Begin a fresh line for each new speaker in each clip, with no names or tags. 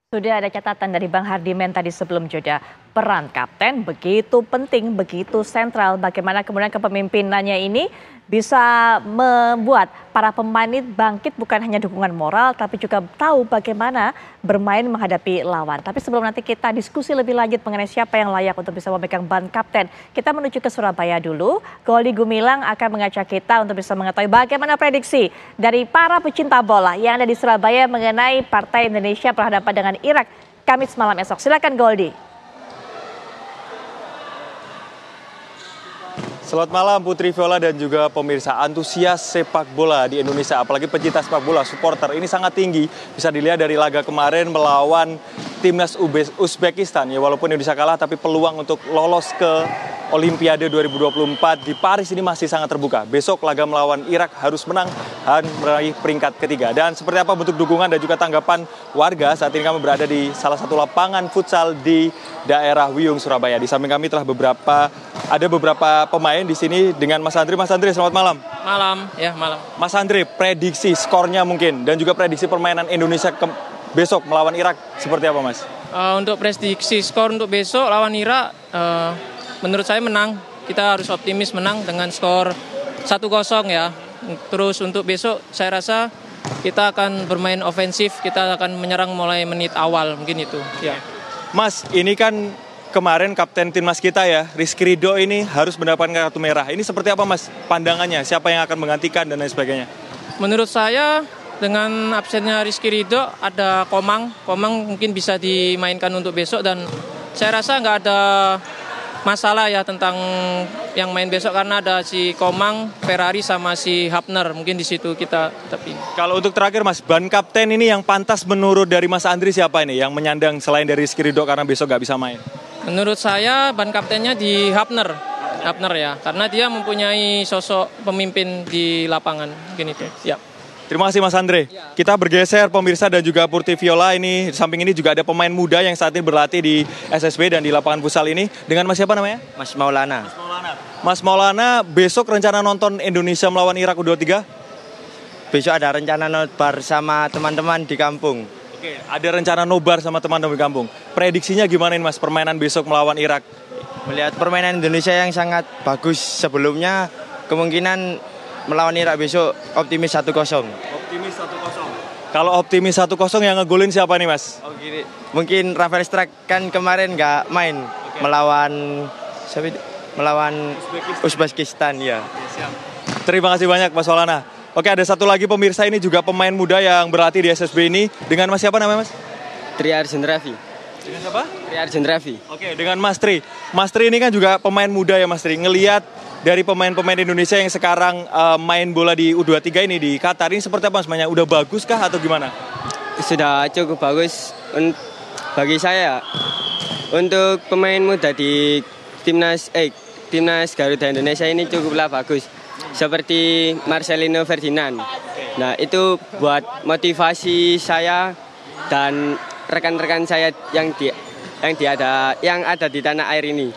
Sudah ada catatan dari Bang Hardiman tadi sebelum jeda. Peran kapten begitu penting, begitu sentral. Bagaimana kemudian kepemimpinannya ini bisa membuat para pemain ini bangkit bukan hanya dukungan moral, tapi juga tahu bagaimana bermain menghadapi lawan. Tapi sebelum nanti kita diskusi lebih lanjut mengenai siapa yang layak untuk bisa memegang ban kapten, kita menuju ke Surabaya dulu. Goldi Gumilang akan mengajak kita untuk bisa mengetahui bagaimana prediksi dari para pecinta bola yang ada di Surabaya mengenai Partai Indonesia berhadapan dengan Irak Kamis malam esok. Silakan Goldi.
Selamat malam Putri Viola dan juga pemirsa. Antusias sepak bola di Indonesia, apalagi pecinta sepak bola, supporter ini sangat tinggi. Bisa dilihat dari laga kemarin melawan timnas Uzbekistan. Ya walaupun Indonesia kalah tapi peluang untuk lolos ke Olimpiade 2024 di Paris ini masih sangat terbuka. Besok laga melawan Irak harus menang dan meraih peringkat ketiga. Dan seperti apa bentuk dukungan dan juga tanggapan warga saat ini kami berada di salah satu lapangan futsal di daerah Wiyung, Surabaya. Di samping kami telah ada beberapa pemain di sini dengan Mas Andri. Mas Andri, selamat malam.
Malam.
Mas Andri, prediksi skornya mungkin dan juga prediksi permainan Indonesia besok melawan Irak seperti apa, Mas?
Untuk prediksi skor untuk besok lawan Irak, menurut saya menang. Kita harus optimis menang dengan skor 1-0 ya. Terus untuk besok saya rasa kita akan bermain ofensif, kita akan menyerang mulai menit awal, mungkin itu. Ya.
Mas, ini kan kemarin kapten timnas kita ya, Rizky Ridho ini harus mendapatkan kartu merah. Ini seperti apa Mas pandangannya? Siapa yang akan menggantikan dan lain sebagainya?
Menurut saya dengan absennya Rizky Ridho ada Komang. Komang mungkin bisa dimainkan untuk besok dan saya rasa nggak ada masalah ya tentang yang main besok karena ada si Komang, Ferrari sama si Hapner. Mungkin di situ kita pilih.
Kalau untuk terakhir Mas, ban kapten ini yang pantas menurut dari Mas Andri siapa ini yang menyandang selain dari Rizky Ridho karena besok nggak bisa main?
Menurut saya ban kaptennya di Hapner ya, karena dia mempunyai sosok pemimpin di lapangan, mungkin itu. Ya.
Terima kasih Mas Andre. Kita bergeser pemirsa dan juga Putri Viola, ini di samping ini juga ada pemain muda yang saat ini berlatih di SSB dan di lapangan futsal ini. Dengan Mas siapa namanya?
Mas Maulana.
Mas Maulana, besok rencana nonton Indonesia melawan Irak U23?
Besok ada rencana nobar sama teman-teman di kampung.
Oke, ada rencana nobar sama teman-teman di kampung. Prediksinya gimana nih Mas permainan besok melawan Irak?
Melihat permainan Indonesia yang sangat bagus sebelumnya, kemungkinan melawan Irak besok optimis 1-0.
Optimis 1-0. Kalau optimis 1-0 yang ngegolin siapa nih Mas?
Mungkin Rafael Strak kan kemarin nggak main melawan Uzbekistan ya.
Terima kasih banyak Mas Maulana. Oke, ada satu lagi pemirsa ini juga pemain muda yang berlatih di SSB ini. Dengan Mas siapa namanya Mas?
Tri Arjen Raffi.
Dengan siapa?
Tri Arjen Raffi.
Oke, dengan Mas Tri. Mas Tri ini kan juga pemain muda ya Mas Tri. Ngelihat dari pemain-pemain Indonesia yang sekarang main bola di U23 ini di Qatar, ini seperti apa Mas? Udah bagus kah atau gimana?
Sudah cukup bagus bagi saya. Untuk pemain muda di timnas Garuda Indonesia ini cukuplah bagus. Seperti Marcelino Ferdinand. Nah, itu buat motivasi saya dan rekan-rekan saya yang ada di tanah air ini.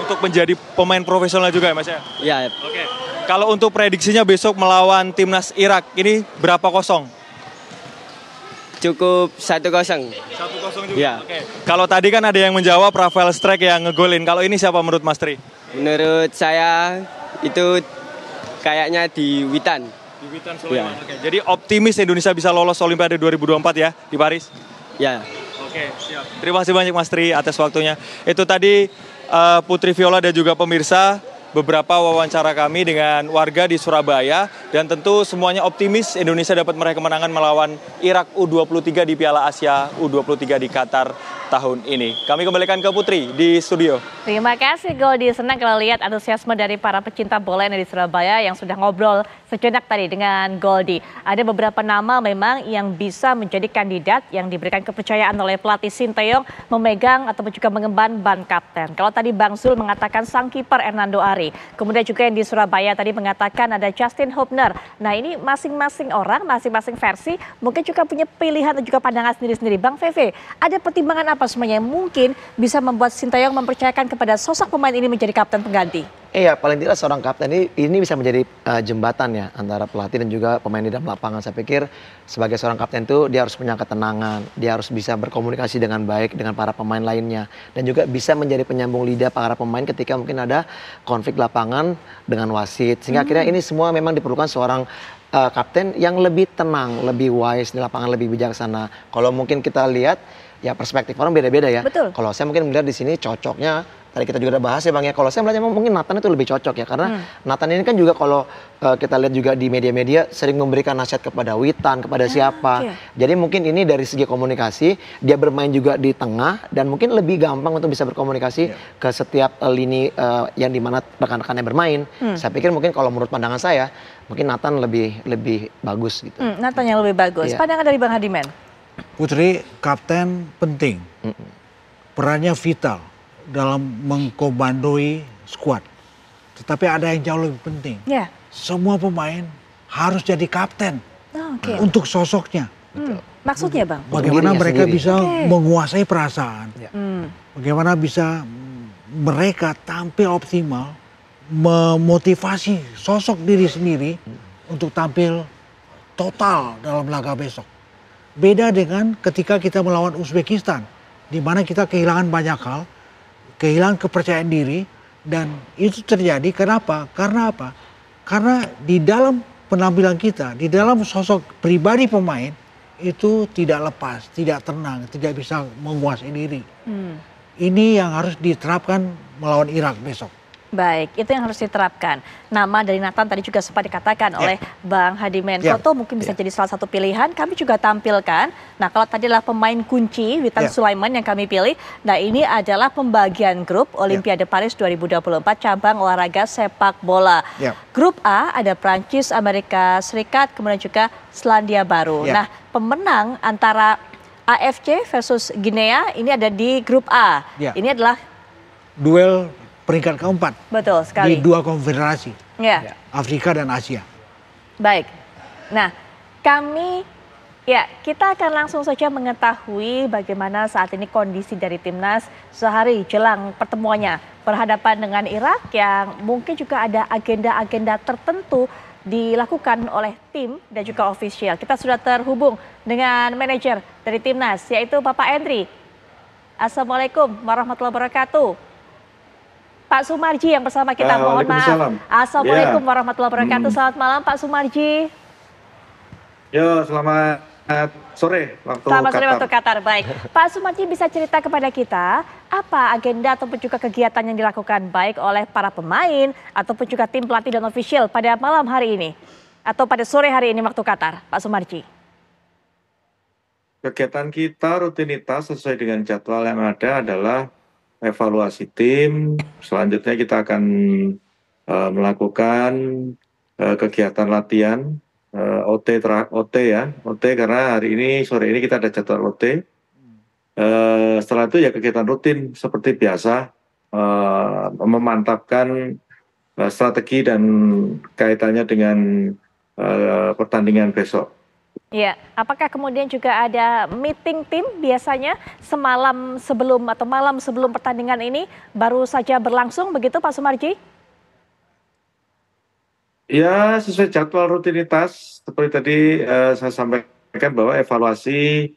Untuk menjadi pemain profesional juga ya Mas ya?
Ya.
Oke. Kalau untuk prediksinya besok melawan timnas Irak ini berapa kosong?
Cukup 1-0.
1-0 juga?
Ya.
Oke. Kalau tadi kan ada yang menjawab Rafael Strak yang ngegolin. Kalau ini siapa menurut Mas Tri?
Menurut saya itu kayaknya di Witan.
Di Witan Sulaiman. Ya. Oke. Jadi optimis Indonesia bisa lolos Olimpiade 2024 ya di Paris?
Ya.
Oke, siap. Terima kasih banyak Mas Tri atas waktunya. Itu tadi Putri Viola dan juga pemirsa beberapa wawancara kami dengan warga di Surabaya dan tentu semuanya optimis Indonesia dapat meraih kemenangan melawan Irak U23 di Piala Asia U23 di Qatar tahun ini. Kami kembalikan ke Putri di studio.
Terima kasih Goldi, senang kalau lihat antusiasme dari para pecinta bola yang ada di Surabaya yang sudah ngobrol sejenak tadi dengan Goldi. Ada beberapa nama memang yang bisa menjadi kandidat yang diberikan kepercayaan oleh pelatih Sinteyong memegang ataupun juga mengemban ban kapten. Kalau tadi Bang Zul mengatakan sang kiper Hernando Ari. Kemudian juga yang di Surabaya tadi mengatakan ada Justin Hubner. Nah ini masing-masing orang, masing-masing versi mungkin juga punya pilihan dan juga pandangan sendiri-sendiri. Bang Feve, ada pertimbangan apa semuanya yang mungkin bisa membuat Sinteyong mempercayakan kepada sosok pemain ini menjadi kapten pengganti?
Iya, paling tidak seorang kapten ini bisa menjadi jembatan ya antara pelatih dan juga pemain di dalam lapangan. Saya pikir sebagai seorang kapten itu dia harus punya ketenangan, dia harus bisa berkomunikasi dengan baik dengan para pemain lainnya dan juga bisa menjadi penyambung lidah para pemain ketika mungkin ada konflik lapangan dengan wasit. Sehingga akhirnya ini semua memang diperlukan seorang kapten yang lebih tenang, lebih wise di lapangan, lebih bijaksana. Kalau mungkin kita lihat ya perspektif orang beda-beda ya.
Betul.
Kalau saya mungkin melihat di sini cocoknya tadi kita juga udah bahas ya Bang ya. Kalau saya melihatnya mungkin Nathan itu lebih cocok ya karena Nathan ini kan juga kalau kita lihat juga di media-media sering memberikan nasihat kepada Witan, kepada siapa.
Okay.
Jadi mungkin ini dari segi komunikasi dia bermain juga di tengah dan mungkin lebih gampang untuk bisa berkomunikasi ke setiap lini yang dimana rekan-rekannya bermain. Saya pikir mungkin kalau menurut pandangan saya mungkin Nathan lebih bagus gitu.
Nathan yang lebih bagus.
Iya.
Pandangan dari Bang Hardiman.
Putri, kapten penting. Perannya vital dalam mengkomandoi skuad. Tetapi ada yang jauh lebih penting.
Ya.
Semua pemain harus jadi kapten
Oke.
untuk sosoknya.
Maksudnya Bang?
Bagaimana
dirinya
mereka
sendiri.
bisa menguasai perasaan. Bagaimana bisa mereka tampil optimal, memotivasi sosok diri sendiri untuk tampil total dalam laga besok. Beda dengan ketika kita melawan Uzbekistan, di mana kita kehilangan banyak hal, kehilangan kepercayaan diri, dan itu terjadi kenapa? Karena apa? Karena di dalam penampilan kita, di dalam sosok pribadi pemain, itu tidak lepas, tidak tenang, tidak bisa menguasai diri. Ini yang harus diterapkan melawan Irak besok.
Baik, itu yang harus diterapkan. Nama dari Nathan tadi juga sempat dikatakan oleh Bang Hardiman. Koto mungkin bisa jadi salah satu pilihan. Kami juga tampilkan. Nah, kalau tadi adalah pemain kunci Witan Sulaiman yang kami pilih. Nah, ini adalah pembagian grup Olimpiade Paris 2024 cabang olahraga sepak bola. Grup A ada Prancis, Amerika Serikat, kemudian juga Selandia Baru. Nah, pemenang antara AFC versus Guinea ini ada di grup A. Ini adalah
duel peringkat keempat.
Betul sekali.
Di dua konfederasi.
Ya.
Afrika dan Asia.
Baik. Nah, kita akan langsung saja mengetahui bagaimana saat ini kondisi dari timnas sehari jelang pertemuannya berhadapan dengan Irak yang mungkin juga ada agenda-agenda tertentu dilakukan oleh tim dan juga ofisial. Kita sudah terhubung dengan manajer dari timnas yaitu Bapak Endri. Assalamualaikum warahmatullahi wabarakatuh. Pak Sumarji yang bersama kita, mohon maaf. Assalamualaikum warahmatullahi wabarakatuh. Selamat malam Pak Sumarji.
Yo, selamat sore waktu
Selamat sore
Qatar.
waktu Qatar, baik. Pak Sumarji bisa cerita kepada kita apa agenda ataupun juga kegiatan yang dilakukan baik oleh para pemain ataupun juga tim pelatih dan ofisial pada malam hari ini atau pada sore hari ini waktu Qatar, Pak Sumarji.
Kegiatan kita rutinitas sesuai dengan jadwal yang ada adalah evaluasi tim. Selanjutnya kita akan melakukan kegiatan latihan OT karena hari ini sore ini kita ada jadwal OT. Setelah itu ya kegiatan rutin seperti biasa, memantapkan strategi dan kaitannya dengan pertandingan besok.
Ya, apakah kemudian juga ada meeting tim biasanya semalam sebelum atau malam sebelum pertandingan ini baru saja berlangsung begitu Pak Sumarji?
Ya, sesuai jadwal rutinitas seperti tadi saya sampaikan bahwa evaluasi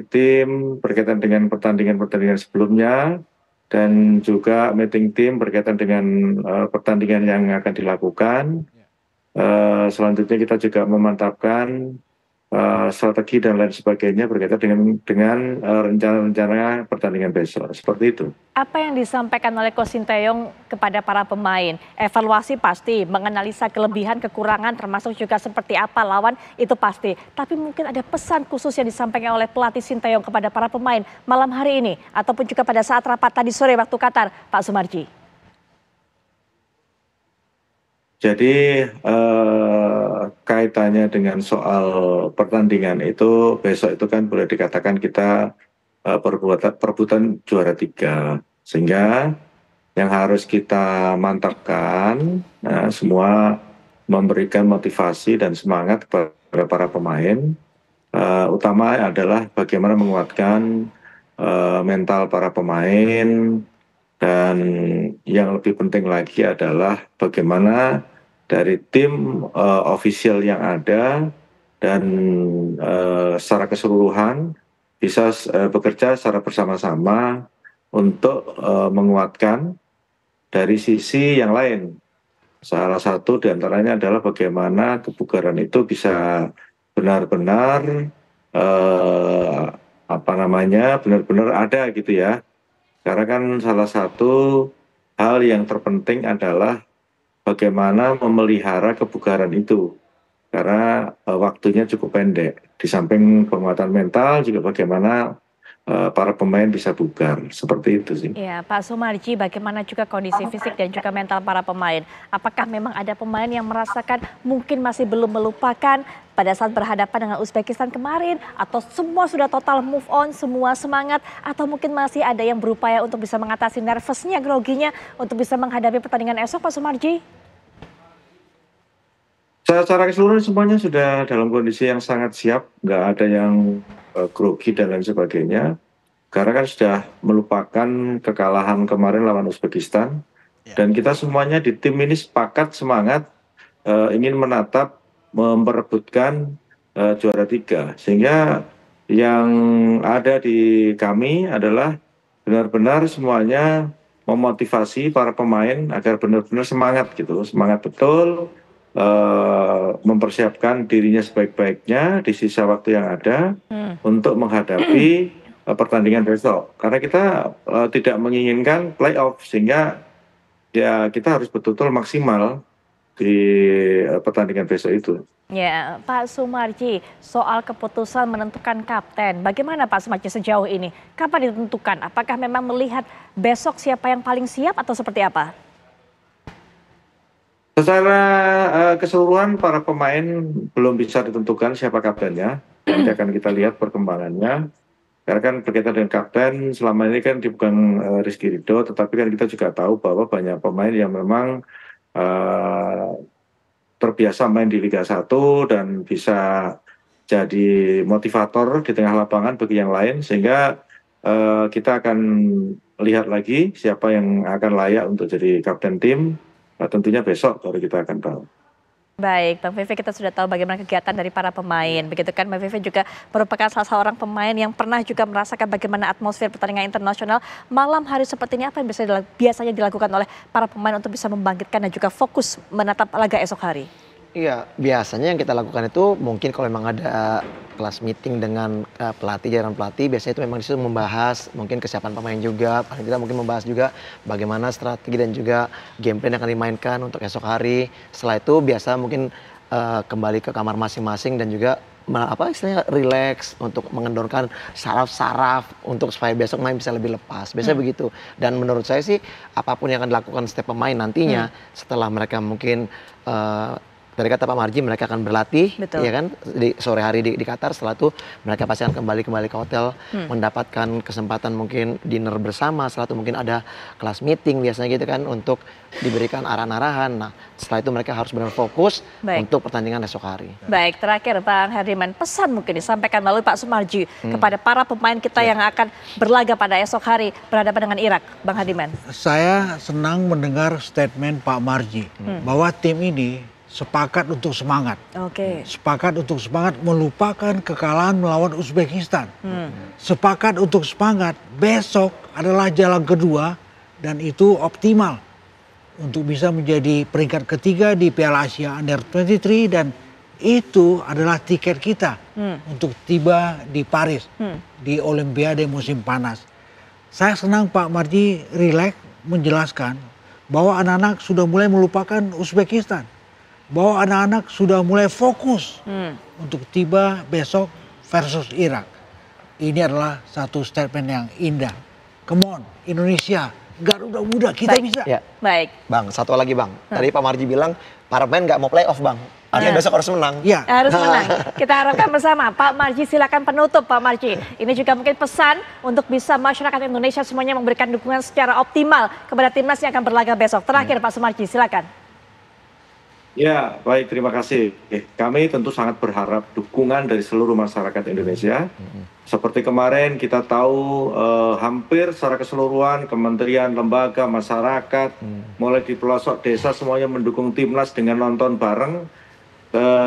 tim berkaitan dengan pertandingan-pertandingan sebelumnya dan juga meeting tim berkaitan dengan pertandingan yang akan dilakukan. Selanjutnya kita juga memantapkan strategi dan lain sebagainya berkaitan dengan rencana-rencana pertandingan besok. Seperti itu.
Apa yang disampaikan oleh Coach Sinteyong kepada para pemain? Evaluasi pasti, menganalisa kelebihan, kekurangan, termasuk juga seperti apa lawan, itu pasti. Tapi mungkin ada pesan khusus yang disampaikan oleh pelatih Sinteyong kepada para pemain malam hari ini, ataupun juga pada saat rapat tadi sore waktu Qatar, Pak Sumarji.
Jadi kaitannya dengan soal pertandingan itu besok itu kan boleh dikatakan kita perebutan juara 3. Sehingga yang harus kita mantapkan semua memberikan motivasi dan semangat kepada para pemain. Utama adalah bagaimana menguatkan mental para pemain, Dan yang lebih penting lagi adalah bagaimana dari tim ofisial yang ada dan secara keseluruhan bisa bekerja secara bersama-sama untuk menguatkan dari sisi yang lain. Salah satu diantaranya adalah bagaimana kebugaran itu bisa benar-benar benar-benar ada gitu ya. Karena kan salah satu hal yang terpenting adalah bagaimana memelihara kebugaran itu. Karena waktunya cukup pendek. Di samping penguatan mental juga bagaimana para pemain bisa bugar, seperti itu sih.
Ya, Pak Sumarji, bagaimana juga kondisi fisik dan juga mental para pemain? Apakah memang ada pemain yang merasakan mungkin masih belum melupakan pada saat berhadapan dengan Uzbekistan kemarin? Atau semua sudah total move on, semua semangat? Atau mungkin masih ada yang berupaya untuk bisa mengatasi nervousnya, groginya, untuk bisa menghadapi pertandingan esok, Pak Sumarji?
Secara keseluruhan semuanya sudah dalam kondisi yang sangat siap, nggak ada yang grogi dan lain sebagainya. Karena kan sudah melupakan kekalahan kemarin lawan Uzbekistan. Dan kita semuanya di tim ini sepakat semangat ingin menatap, memperebutkan juara 3. Sehingga yang ada di kami adalah benar-benar semuanya memotivasi para pemain agar benar-benar semangat gitu, semangat betul, mempersiapkan dirinya sebaik-baiknya di sisa waktu yang ada untuk menghadapi pertandingan besok. Karena kita tidak menginginkan playoff, sehingga ya kita harus betul-betul maksimal di pertandingan besok itu.
Ya, Pak Sumarji, soal keputusan menentukan kapten, bagaimana Pak Sumarji sejauh ini? Kapan ditentukan? Apakah memang melihat besok siapa yang paling siap atau seperti apa?
Secara keseluruhan para pemain belum bisa ditentukan siapa kaptennya. Nanti akan kita lihat perkembangannya. Karena kan berkaitan dengan kapten selama ini kan bukan Rizky Ridho, tetapi kan kita juga tahu bahwa banyak pemain yang memang terbiasa main di Liga 1 dan bisa jadi motivator di tengah lapangan bagi yang lain, sehingga kita akan lihat lagi siapa yang akan layak untuk jadi kapten tim. Tentunya besok baru kita akan tahu.
Baik, Bang Vivi, kita sudah tahu bagaimana kegiatan dari para pemain. Begitu kan, Bang Vivi juga merupakan salah seorang pemain yang pernah juga merasakan bagaimana atmosfer pertandingan internasional. Malam hari seperti ini apa yang biasanya dilakukan oleh para pemain untuk bisa membangkitkan dan juga fokus menatap laga esok hari?
Iya, biasanya yang kita lakukan itu mungkin kalau memang ada kelas meeting dengan pelatih, jajaran pelatih, biasanya itu memang disitu membahas mungkin kesiapan pemain juga, paling tidak mungkin membahas juga bagaimana strategi dan juga game plan yang akan dimainkan untuk esok hari. Setelah itu biasa mungkin kembali ke kamar masing-masing dan juga istilahnya relax untuk mengendorkan saraf-saraf untuk supaya besok main bisa lebih lepas. Biasanya begitu. Dan menurut saya sih apapun yang akan dilakukan setiap pemain nantinya setelah mereka mungkin dari kata Pak Marji, mereka akan berlatih, ya kan, di sore hari di Qatar. Setelah itu mereka pasti akan kembali ke hotel, mendapatkan kesempatan mungkin dinner bersama. Setelah itu mungkin ada kelas meeting biasanya gitu kan, untuk diberikan arahan-arahan. Nah, setelah itu mereka harus benar fokus untuk pertandingan esok hari.
Baik, terakhir Bang Hardiman, pesan mungkin disampaikan melalui Pak Sumarji kepada para pemain kita yang akan berlaga pada esok hari berhadapan dengan Irak, Bang Hardiman.
Saya senang mendengar statement Pak Marji bahwa tim ini sepakat untuk semangat. Sepakat untuk semangat melupakan kekalahan melawan Uzbekistan. Sepakat untuk semangat besok adalah jalan kedua dan itu optimal untuk bisa menjadi peringkat ketiga di Piala Asia Under 23 dan itu adalah tiket kita untuk tiba di Paris di Olimpiade musim panas. Saya senang Pak Marji rileks menjelaskan bahwa anak-anak sudah mulai melupakan Uzbekistan. Bahwa anak-anak sudah mulai fokus untuk tiba besok versus Irak. Ini adalah satu statement yang indah. Come on, Indonesia, Garuda Muda, kita bisa.
Ya.
Baik.
Bang, satu lagi Bang. Tadi Pak Marji bilang para pemain nggak mau playoff Bang. Artinya besok harus menang.
Ya.
Harus menang. Kita harapkan bersama. Pak Marji, silakan penutup Pak Marji. Ini juga mungkin pesan untuk bisa masyarakat Indonesia semuanya memberikan dukungan secara optimal kepada timnas yang akan berlaga besok. Terakhir Pak Sumarji, silakan.
Ya, baik, terima kasih. Kami tentu sangat berharap dukungan dari seluruh masyarakat Indonesia. Seperti kemarin kita tahu hampir secara keseluruhan kementerian, lembaga, masyarakat, mulai di pelosok desa semuanya mendukung timnas dengan nonton bareng,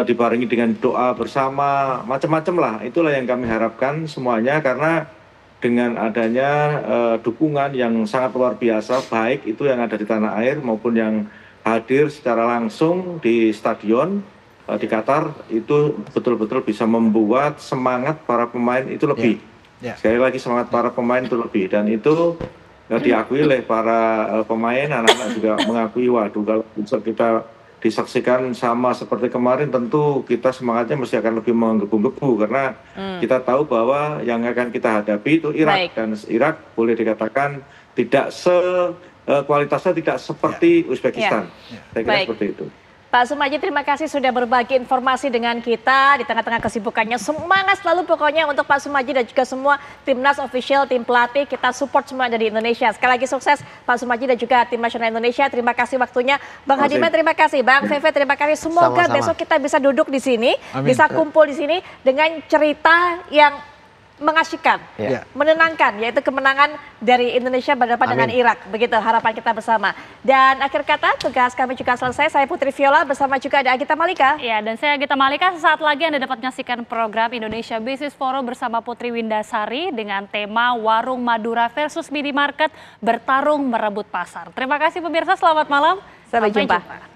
dibarengi dengan doa bersama, macam-macam lah. Itulah yang kami harapkan semuanya karena dengan adanya dukungan yang sangat luar biasa, baik itu yang ada di tanah air maupun yang hadir secara langsung di stadion di Qatar, itu betul-betul bisa membuat semangat para pemain itu lebih. Sekali lagi semangat para pemain itu lebih, dan itu diakui oleh para pemain, anak-anak juga mengakui, waduh kalau bisa kita disaksikan sama seperti kemarin, tentu kita semangatnya mesti akan lebih menggebu-gebu karena kita tahu bahwa yang akan kita hadapi itu Irak. Dan Irak boleh dikatakan tidak kualitasnya tidak seperti Uzbekistan. Saya kira seperti itu.
Pak Soemadji, terima kasih sudah berbagi informasi dengan kita di tengah-tengah kesibukannya. Semangat selalu pokoknya untuk Pak Soemadji dan juga semua timnas official, tim pelatih. Kita support semua dari Indonesia. Sekali lagi sukses Pak Soemadji dan juga tim nasional Indonesia. Terima kasih waktunya. Bang Hadiman, terima kasih. Bang Veve, terima kasih. Semoga besok kita bisa duduk di sini, bisa kumpul di sini dengan cerita yang mengasyikkan, menenangkan, yaitu kemenangan dari Indonesia berhadapan dengan Irak. Begitu harapan kita bersama. Dan akhir kata, tugas kami juga selesai. Saya Putri Viola, bersama juga ada Agita Malika.
Ya, dan saya Agita Malika. Sesaat lagi Anda dapat menyaksikan program Indonesia Business Forum bersama Putri Windasari dengan tema Warung Madura versus Minimarket bertarung merebut pasar. Terima kasih pemirsa, selamat malam.
Sampai jumpa.